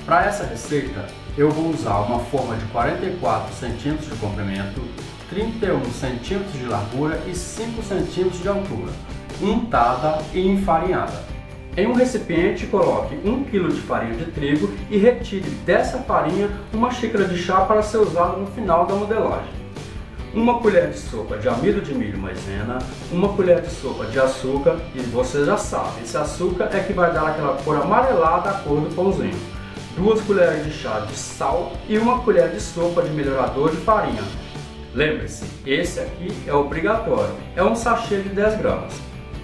Para essa receita, eu vou usar uma forma de 44 centímetros de comprimento, 31 centímetros de largura e 5 centímetros de altura, untada e enfarinhada. Em um recipiente, coloque 1 kg de farinha de trigo e retire dessa farinha uma xícara de chá para ser usada no final da modelagem. Uma colher de sopa de amido de milho maisena, uma colher de sopa de açúcar, e você já sabe, esse açúcar é que vai dar aquela cor amarelada à cor do pãozinho. 2 colheres de chá de sal e uma colher de sopa de melhorador de farinha. Lembre-se, esse aqui é obrigatório, é um sachê de 10 gramas.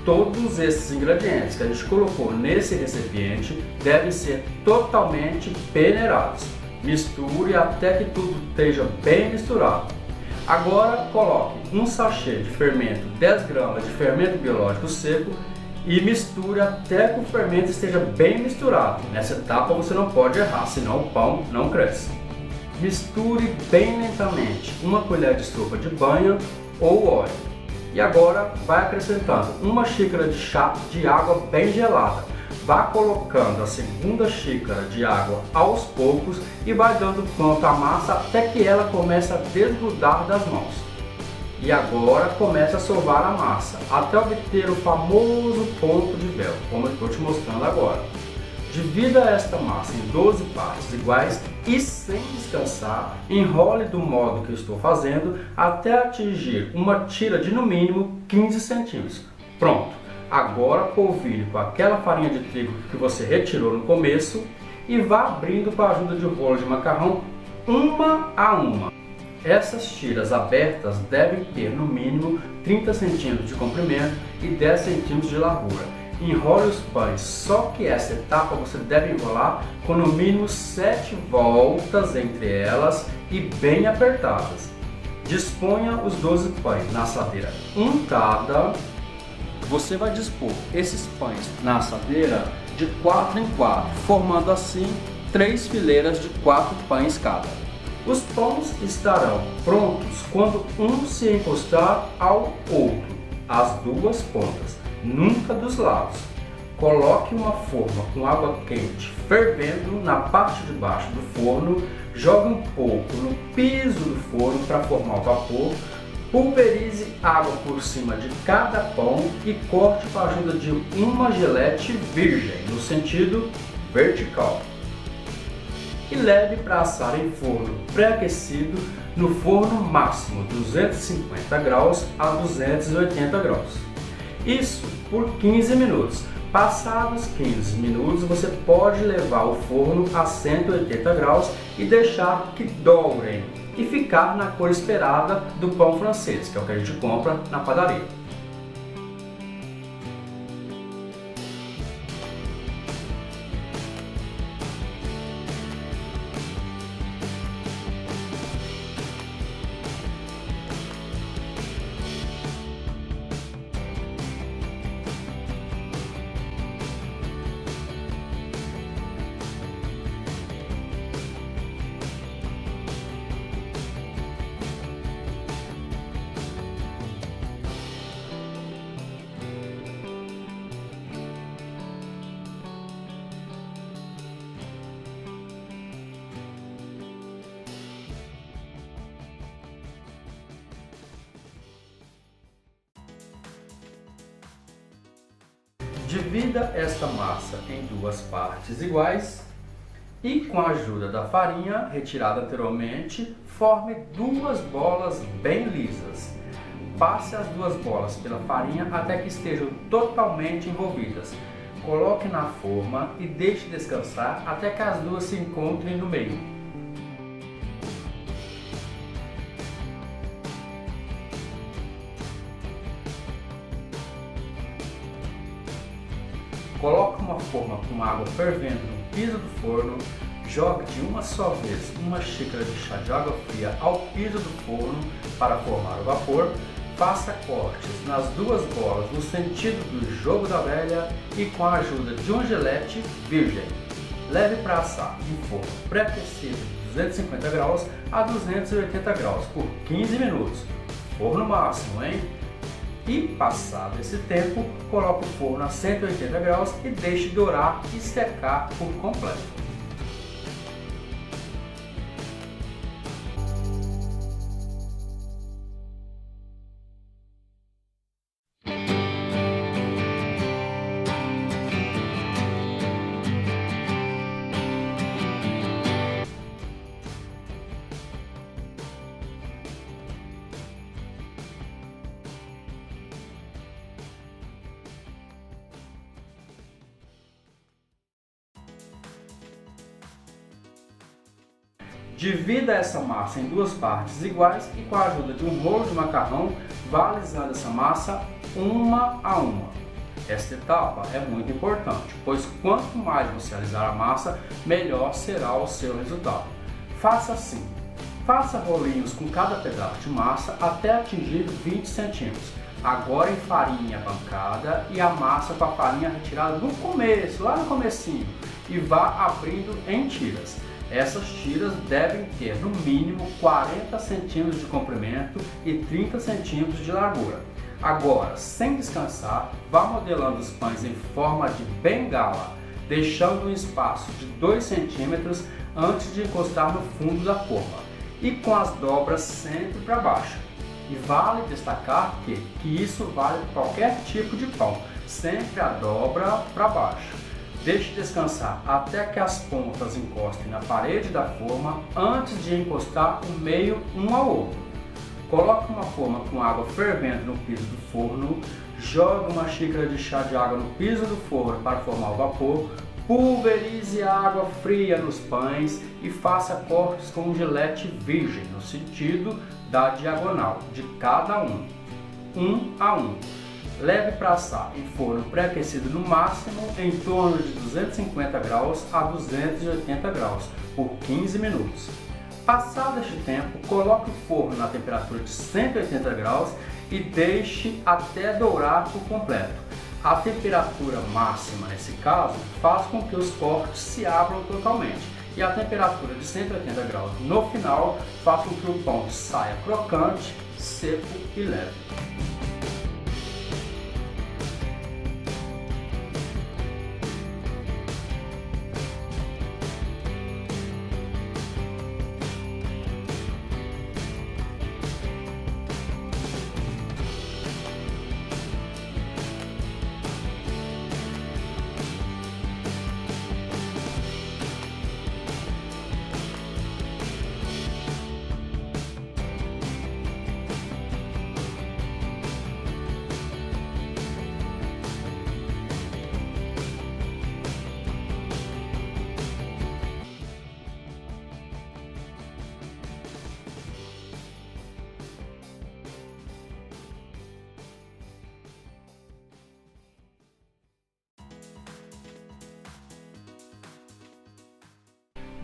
Todos esses ingredientes que a gente colocou nesse recipiente devem ser totalmente peneirados. Misture até que tudo esteja bem misturado. Agora coloque um sachê de fermento, 10 gramas de fermento biológico seco e misture até que o fermento esteja bem misturado. Nessa etapa você não pode errar, senão o pão não cresce. Misture bem lentamente uma colher de sopa de banha ou óleo. E agora vai acrescentando uma xícara de chá de água bem gelada. Vá colocando a segunda xícara de água aos poucos e vai dando ponto à massa até que ela comece a desgrudar das mãos. E agora comece a sovar a massa até obter o famoso ponto de véu, como eu estou te mostrando agora. Divida esta massa em 12 partes iguais e, sem descansar, enrole do modo que eu estou fazendo até atingir uma tira de no mínimo 15 centímetros. Pronto! Agora polvilhe com aquela farinha de trigo que você retirou no começo e vá abrindo com a ajuda de rolo de macarrão uma a uma. Essas tiras abertas devem ter no mínimo 30 centímetros de comprimento e 10 centímetros de largura. Enrole os pães, só que essa etapa você deve enrolar com no mínimo 7 voltas entre elas e bem apertadas. Disponha os 12 pães na assadeira untada. Você vai dispor esses pães na assadeira de 4 em 4, formando assim 3 fileiras de 4 pães cada. Os pães estarão prontos quando um se encostar ao outro, as duas pontas, nunca dos lados. Coloque uma forma com água quente fervendo na parte de baixo do forno, jogue um pouco no piso do forno para formar o vapor, pulverize água por cima de cada pão e corte com a ajuda de uma gilete virgem, no sentido vertical. E leve para assar em forno pré-aquecido no forno máximo 250 graus a 280 graus. Isso por 15 minutos. Passados 15 minutos, você pode levar o forno a 180 graus e deixar que dourem e ficar na cor esperada do pão francês, que é o que a gente compra na padaria. Divida esta massa em 2 partes iguais e, com a ajuda da farinha retirada anteriormente, forme 2 bolas bem lisas. Passe as 2 bolas pela farinha até que estejam totalmente envolvidas. Coloque na forma e deixe descansar até que as duas se encontrem no meio. Coloque uma forma com água fervendo no piso do forno, jogue de uma só vez uma xícara de chá de água fria ao piso do forno para formar o vapor, faça cortes nas 2 bolas no sentido do jogo da velha e com a ajuda de um gilete virgem. Leve para assar em forno pré-aquecido de 250 graus a 280 graus por 15 minutos, forno máximo, hein? E, passado esse tempo, coloque o forno a 180 graus e deixe dourar e secar por completo. Divida essa massa em duas partes iguais e com a ajuda de um rolo de macarrão, vá alisando essa massa uma a uma. Esta etapa é muito importante, pois quanto mais você alisar a massa, melhor será o seu resultado. Faça assim. Faça rolinhos com cada pedaço de massa até atingir 20 centímetros. Agora enfarinhe a bancada e a massa com a farinha retirada no começo, lá no comecinho, e vá abrindo em tiras. Essas tiras devem ter no mínimo 40 centímetros de comprimento e 30 centímetros de largura. Agora, sem descansar, vá modelando os pães em forma de bengala, deixando um espaço de 2 centímetros antes de encostar no fundo da forma, e com as dobras sempre para baixo. E vale destacar que isso vale para qualquer tipo de pão, sempre a dobra para baixo. Deixe descansar até que as pontas encostem na parede da forma antes de encostar o meio um ao outro. Coloque uma forma com água fervendo no piso do forno, jogue uma xícara de chá de água no piso do forno para formar o vapor, pulverize a água fria nos pães e faça cortes com um gilete virgem, no sentido da diagonal de cada um a um. Leve para assar em forno pré-aquecido no máximo em torno de 250 graus a 280 graus por 15 minutos. Passado este tempo, coloque o forno na temperatura de 180 graus e deixe até dourar por completo. A temperatura máxima nesse caso faz com que os cortes se abram totalmente e a temperatura de 180 graus no final faz com que o pão saia crocante, seco e leve.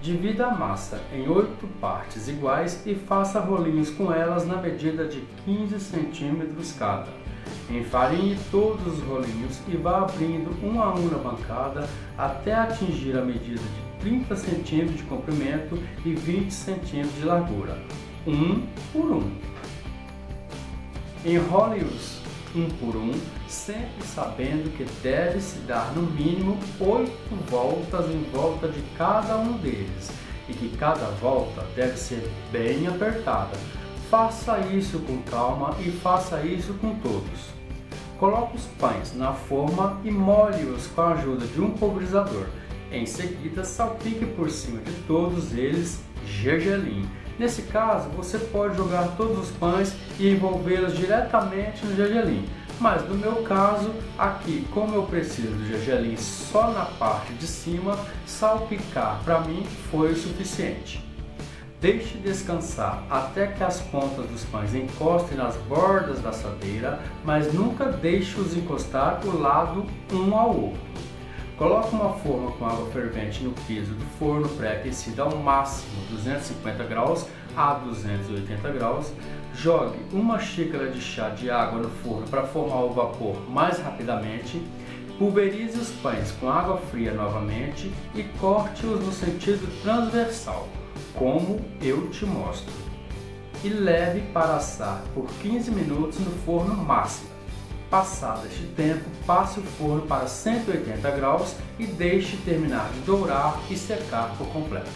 Divida a massa em 8 partes iguais e faça rolinhos com elas na medida de 15 centímetros cada. Enfarinhe todos os rolinhos e vá abrindo um a um na bancada até atingir a medida de 30 centímetros de comprimento e 20 centímetros de largura, um por um. Enrole-os um por um, sempre sabendo que deve-se dar no mínimo 8 voltas em volta de cada um deles e que cada volta deve ser bem apertada. Faça isso com calma e faça isso com todos. Coloque os pães na forma e molhe-os com a ajuda de um pulverizador. Em seguida, salpique por cima de todos eles gergelim. Nesse caso, você pode jogar todos os pães e envolvê-los diretamente no gergelim. Mas no meu caso, aqui, como eu preciso do gergelim só na parte de cima, salpicar para mim foi o suficiente. Deixe descansar até que as pontas dos pães encostem nas bordas da assadeira, mas nunca deixe-os encostar o lado um ao outro. Coloque uma forma com água fervente no piso do forno pré-aquecido ao máximo 250 graus a 280 graus. Jogue uma xícara de chá de água no forno para formar o vapor mais rapidamente. Pulverize os pães com água fria novamente e corte-os no sentido transversal, como eu te mostro. E leve para assar por 15 minutos no forno máximo. Passado este tempo, passe o forno para 180 graus e deixe terminar de dourar e secar por completo.